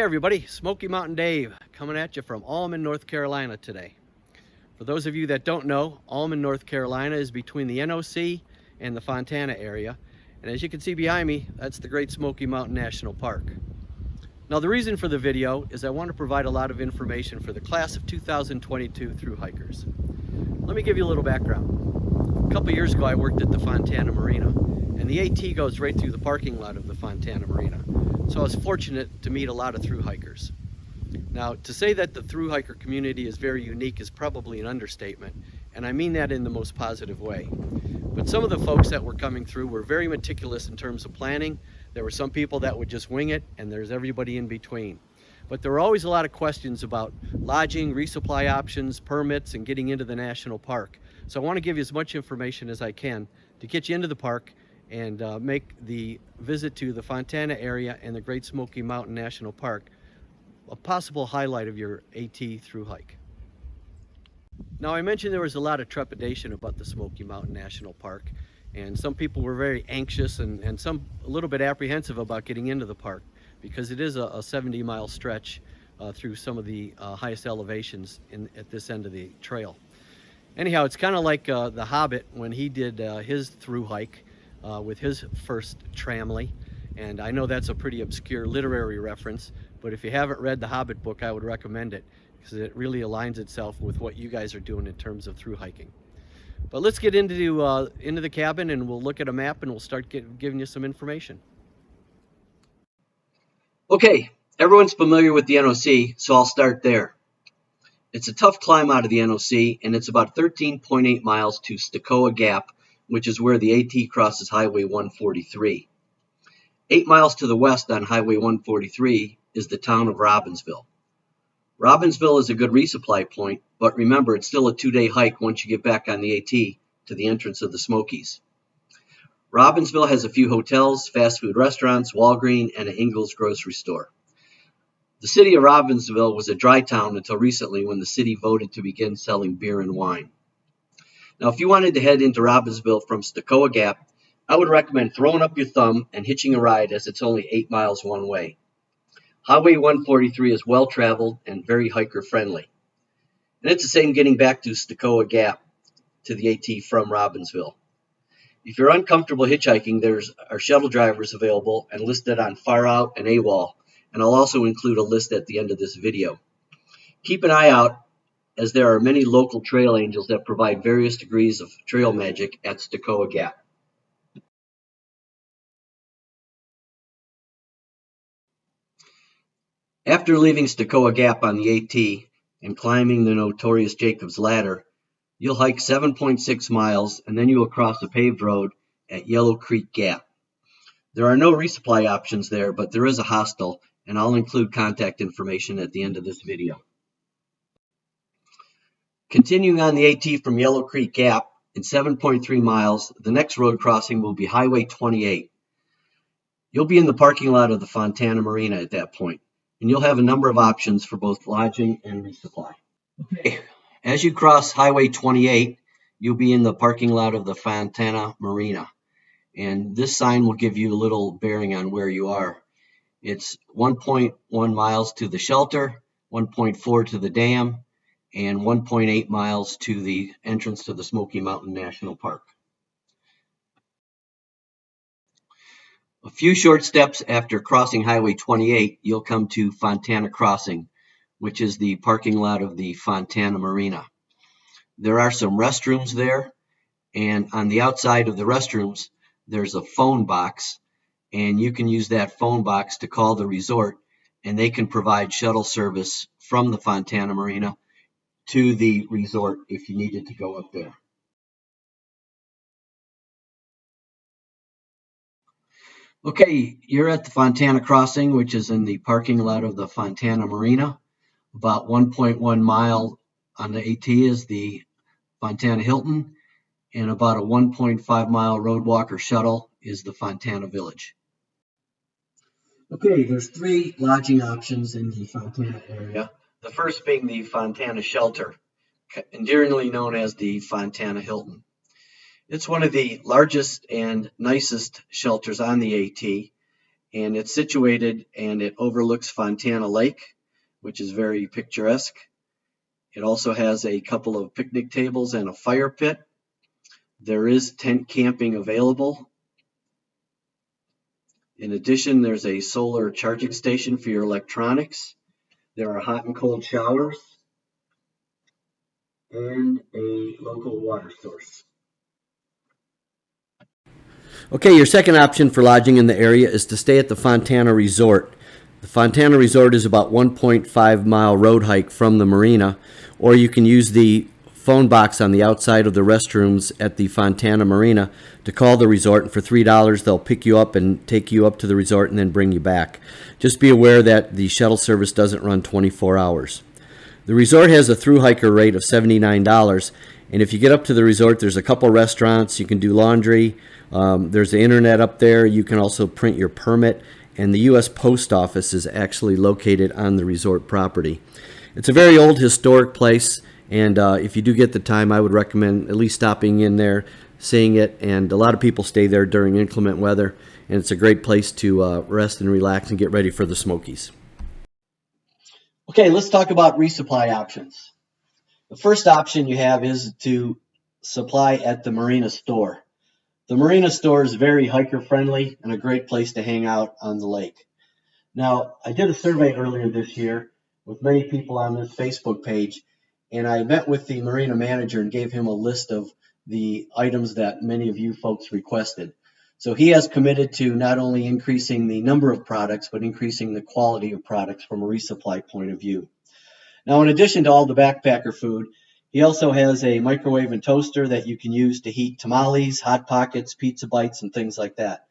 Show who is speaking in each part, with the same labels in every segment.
Speaker 1: everybody, Smoky Mountain Dave coming at you from Allman, North Carolina today. For those of you that don't know, Allman, North Carolina is between the NOC and the Fontana area. And as you can see behind me, that's the Great Smoky Mountain National Park. Now the reason for the video is I want to provide a lot of information for the class of 2022 Thru-Hikers. Let me give you a little background. A couple years ago I worked at the Fontana Marina, and the AT goes right through the parking lot of the Fontana Marina. So I was fortunate to meet a lot of Thru-Hikers. Now, to say that the Thru-Hiker community is very unique is probably an understatement, and I mean that in the most positive way. But some of the folks that were coming through were very meticulous in terms of planning. There were some people that would just wing it, and there's everybody in between. But there were always a lot of questions about lodging, resupply options, permits, and getting into the national park. So I want to give you as much information as I can to get you into the park and make the visit to the Fontana area and the Great Smoky Mountain National Park a possible highlight of your AT through hike. Now I mentioned there was a lot of trepidation about the Smoky Mountain National Park, and some people were very anxious and some a little bit apprehensive about getting into the park because it is a 70-mile stretch through some of the highest elevations at this end of the trail. Anyhow, it's kind of like the Hobbit when he did his through hike with his first tramley, and I know that's a pretty obscure literary reference, but if you haven't read the Hobbit book, I would recommend it because it really aligns itself with what you guys are doing in terms of through hiking. But let's get into the cabin and we'll look at a map and we'll start giving you some information.
Speaker 2: Okay, everyone's familiar with the NOC, so I'll start there. It's a tough climb out of the NOC, and it's about 13.8 miles to Stokoe Gap, which is where the AT crosses Highway 143. 8 miles to the west on Highway 143 is the town of Robbinsville. Robbinsville is a good resupply point, but remember, it's still a 2-day hike once you get back on the AT to the entrance of the Smokies. Robbinsville has a few hotels, fast food restaurants, Walgreens, and an Ingles grocery store. The city of Robbinsville was a dry town until recently when the city voted to begin selling beer and wine. Now, if you wanted to head into Robbinsville from Stokoe Gap, I would recommend throwing up your thumb and hitching a ride as it's only 8 miles one way. Highway 143 is well traveled and very hiker friendly. And it's the same getting back to Stokoe Gap to the AT from Robbinsville. If you're uncomfortable hitchhiking, there's our shuttle drivers available and listed on Far Out and AWOL, and I'll also include a list at the end of this video. Keep an eye out as there are many local trail angels that provide various degrees of trail magic at Stokoe Gap. After leaving Stokoe Gap on the AT and climbing the notorious Jacob's Ladder, you'll hike 7.6 miles and then you will cross a paved road at Yellow Creek Gap. There are no resupply options there, but there is a hostel, and I'll include contact information at the end of this video. Continuing on the AT from Yellow Creek Gap in 7.3 miles, the next road crossing will be Highway 28. You'll be in the parking lot of the Fontana Marina at that point, and you'll have a number of options for both lodging and resupply. Okay, as you cross Highway 28, you'll be in the parking lot of the Fontana Marina, and this sign will give you a little bearing on where you are. It's 1.1 miles to the shelter, 1.4 to the dam, and 1.8 miles to the entrance to the Smoky Mountain National Park. A few short steps after crossing Highway 28, you'll come to Fontana Crossing, which is the parking lot of the Fontana Marina. There are some restrooms there, and on the outside of the restrooms, there's a phone box, and you can use that phone box to call the resort, and they can provide shuttle service from the Fontana Marina to the resort if you needed to go up there. Okay, you're at the Fontana Crossing, which is in the parking lot of the Fontana Marina. About 1.1 mile on the AT is the Fontana Hilton, and about a 1.5 mile road walk or shuttle is the Fontana Village. Okay, there's 3 lodging options in the Fontana area. The first being the Fontana Shelter, endearingly known as the Fontana Hilton. It's one of the largest and nicest shelters on the AT, and it's situated and it overlooks Fontana Lake, which is very picturesque. It also has a couple of picnic tables and a fire pit. There is tent camping available. In addition, there's a solar charging station for your electronics. There are hot and cold showers and a local water source.
Speaker 1: Okay, your second option for lodging in the area is to stay at the Fontana Resort. The Fontana Resort is about 1.5-mile road hike from the Marina, or you can use the phone box on the outside of the restrooms at the Fontana Marina to call the resort, and for $3 they'll pick you up and take you up to the resort and then bring you back. Just be aware that the shuttle service doesn't run 24 hours. The resort has a Thru-Hiker rate of $79, and if you get up to the resort, there's a couple restaurants, you can do laundry, there's the internet up there, you can also print your permit, and the U.S. Post Office is actually located on the resort property. It's a very old historic place, and if you do get the time, I would recommend at least stopping in there, seeing it, and a lot of people stay there during inclement weather, and it's a great place to rest and relax and get ready for the Smokies.
Speaker 2: Okay, let's talk about resupply options. The first option you have is to supply at the Marina store. The Marina store is very hiker friendly and a great place to hang out on the lake. Now, I did a survey earlier this year with many people on this Facebook page, and I met with the Marina manager and gave him a list of the items that many of you folks requested. So he has committed to not only increasing the number of products, but increasing the quality of products from a resupply point of view. Now, in addition to all the backpacker food, he also has a microwave and toaster that you can use to heat tamales, hot pockets, pizza bites, and things like that.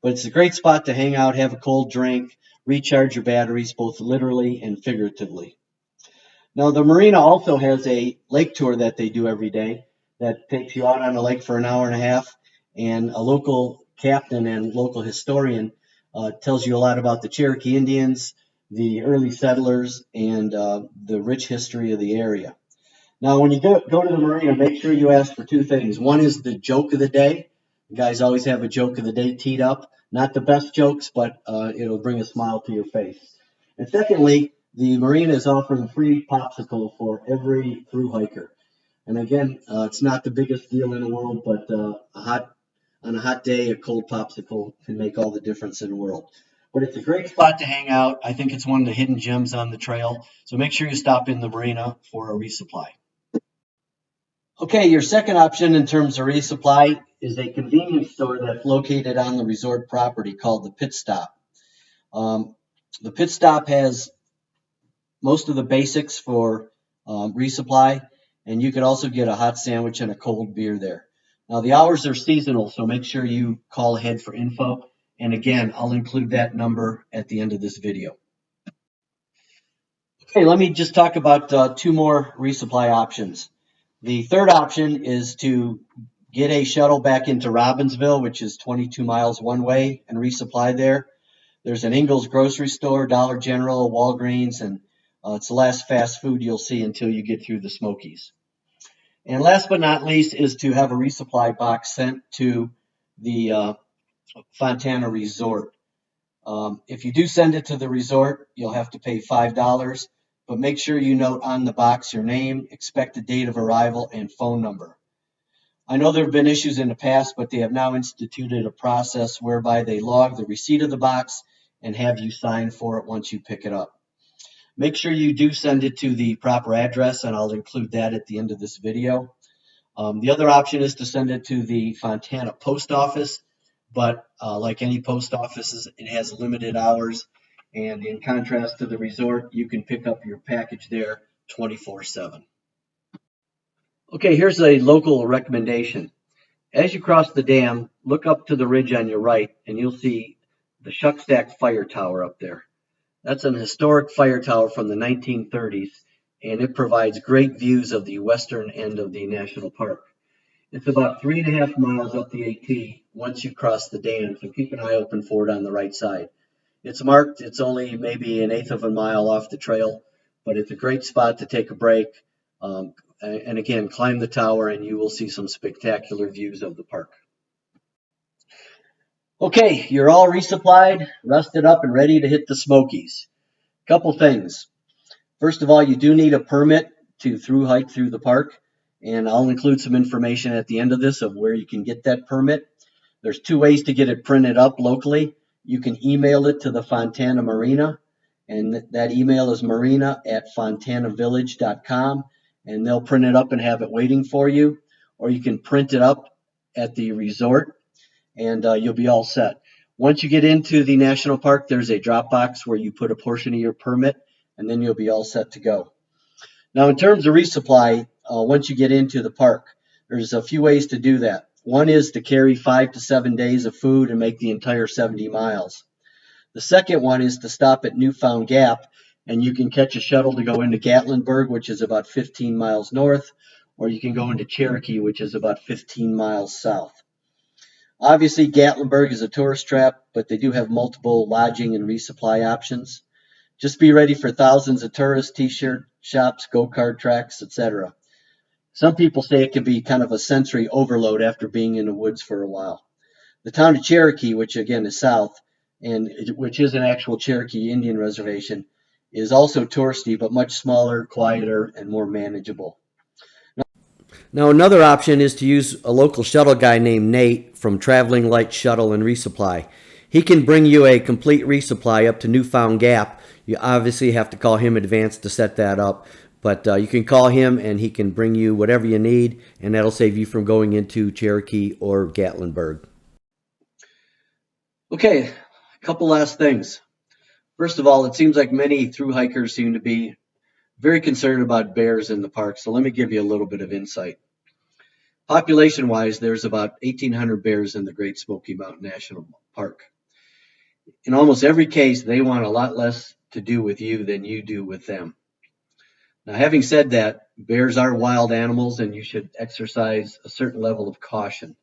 Speaker 2: But it's a great spot to hang out, have a cold drink, recharge your batteries, both literally and figuratively. Now, the Marina also has a lake tour that they do every day that takes you out on the lake for an hour and a half, and a local captain and local historian tells you a lot about the Cherokee Indians, the early settlers, and the rich history of the area. Now, when you go to the Marina, make sure you ask for two things. One is the joke of the day. You guys always have a joke of the day teed up. Not the best jokes, but it'll bring a smile to your face. And secondly, the Marina is offering free popsicle for every thru hiker. And again, it's not the biggest deal in the world, but on a hot day, a cold popsicle can make all the difference in the world. But it's a great spot to hang out. I think it's one of the hidden gems on the trail. So make sure you stop in the Marina for a resupply. Okay, your second option in terms of resupply is a convenience store that's located on the resort property called the Pit Stop. The Pit Stop has most of the basics for resupply, and you could also get a hot sandwich and a cold beer there. Now, the hours are seasonal, so make sure you call ahead for info. And again, I'll include that number at the end of this video. Okay, let me just talk about two more resupply options. The third option is to get a shuttle back into Robbinsville, which is 22 miles one way, and resupply there. There's an Ingles grocery store, Dollar General, Walgreens, and it's the last fast food you'll see until you get through the Smokies. And last but not least is to have a resupply box sent to the Fontana Resort. If you do send it to the resort, you'll have to pay $5, but make sure you note on the box your name, expected date of arrival, and phone number. I know there have been issues in the past, but they have now instituted a process whereby they log the receipt of the box and have you sign for it once you pick it up. Make sure you do send it to the proper address, and I'll include that at the end of this video. The other option is to send it to the Fontana Post Office, but like any post offices, it has limited hours, and in contrast to the resort, you can pick up your package there 24/7. Okay, here's a local recommendation. As you cross the dam, look up to the ridge on your right, and you'll see the Shuck Fire Tower up there. That's an historic fire tower from the 1930s, and it provides great views of the western end of the national park. It's about 3.5 miles up the AT once you cross the dam, so keep an eye open for it on the right side. It's marked, it's only maybe 1/8 of a mile off the trail, but it's a great spot to take a break. And again, climb the tower and you will see some spectacular views of the park. Okay, you're all resupplied, rested up, and ready to hit the Smokies. Couple things. First of all, you do need a permit to through hike through the park, and I'll include some information at the end of this of where you can get that permit. There's two ways to get it printed up locally. You can email it to the Fontana Marina, and that email is marina@fontanavillage.com, and they'll print it up and have it waiting for you. Or you can print it up at the resort, and you'll be all set. Once you get into the national park, there's a drop box where you put a portion of your permit, and then you'll be all set to go. Now, in terms of resupply, once you get into the park, there's a few ways to do that. One is to carry 5 to 7 days of food and make the entire 70 miles. The second one is to stop at Newfound Gap, and you can catch a shuttle to go into Gatlinburg, which is about 15 miles north, or you can go into Cherokee, which is about 15 miles south. Obviously, Gatlinburg is a tourist trap, but they do have multiple lodging and resupply options. Just be ready for thousands of tourists, t-shirt shops, go-kart tracks, etc. Some people say it can be kind of a sensory overload after being in the woods for a while. The town of Cherokee, which again is south, and which is an actual Cherokee Indian reservation, is also touristy, but much smaller, quieter, and more manageable.
Speaker 1: Now, another option is to use a local shuttle guy named Nate from Traveling Light Shuttle and Resupply. He can bring you a complete resupply up to Newfound Gap. You obviously have to call him in advance to set that up, but you can call him and he can bring you whatever you need, and that'll save you from going into Cherokee or Gatlinburg.
Speaker 2: Okay, a couple last things. First of all, it seems like many through hikers seem to be very concerned about bears in the park, so let me give you a little bit of insight. Population-wise, there's about 1,800 bears in the Great Smoky Mountain National Park. In almost every case, they want a lot less to do with you than you do with them. Now, having said that, bears are wild animals and you should exercise a certain level of caution.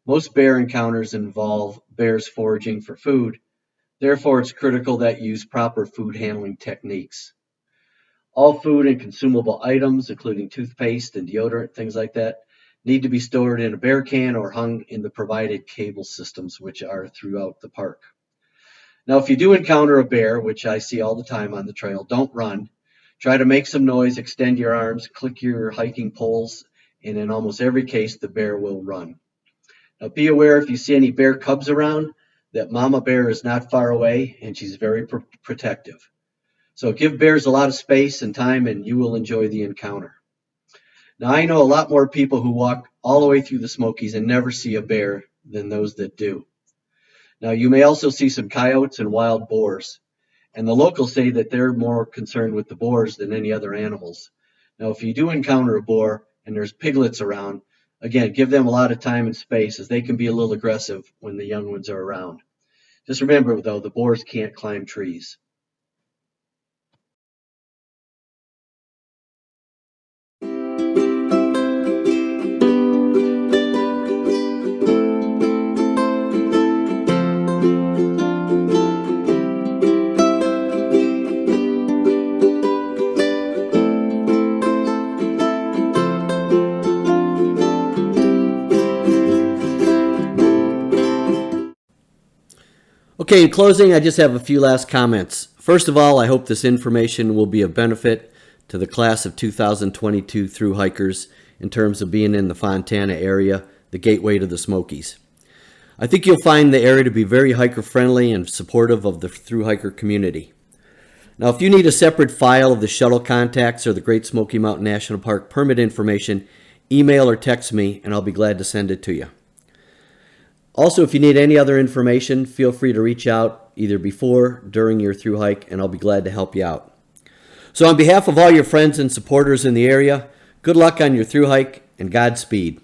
Speaker 2: Most bear encounters involve bears foraging for food. Therefore, it's critical that you use proper food handling techniques. All food and consumable items, including toothpaste and deodorant, things like that, need to be stored in a bear can or hung in the provided cable systems, which are throughout the park. Now, if you do encounter a bear, which I see all the time on the trail, don't run. Try to make some noise, extend your arms, click your hiking poles, and in almost every case, the bear will run. Now, be aware if you see any bear cubs around, that mama bear is not far away and she's very protective. So give bears a lot of space and time and you will enjoy the encounter. Now, I know a lot more people who walk all the way through the Smokies and never see a bear than those that do. Now, you may also see some coyotes and wild boars, and the locals say that they're more concerned with the boars than any other animals. Now, if you do encounter a boar and there's piglets around, again, give them a lot of time and space as they can be a little aggressive when the young ones are around. Just remember, though, the boars can't climb trees.
Speaker 1: Okay, in closing, I just have a few last comments. First of all, I hope this information will be of benefit to the class of 2022 Thru-Hikers in terms of being in the Fontana area, the gateway to the Smokies. I think you'll find the area to be very hiker-friendly and supportive of the Thru-Hiker community. Now, if you need a separate file of the shuttle contacts or the Great Smoky Mountain National Park permit information, email or text me and I'll be glad to send it to you. Also, if you need any other information, feel free to reach out either before, during your through hike, and I'll be glad to help you out. So on behalf of all your friends and supporters in the area, good luck on your through hike and Godspeed.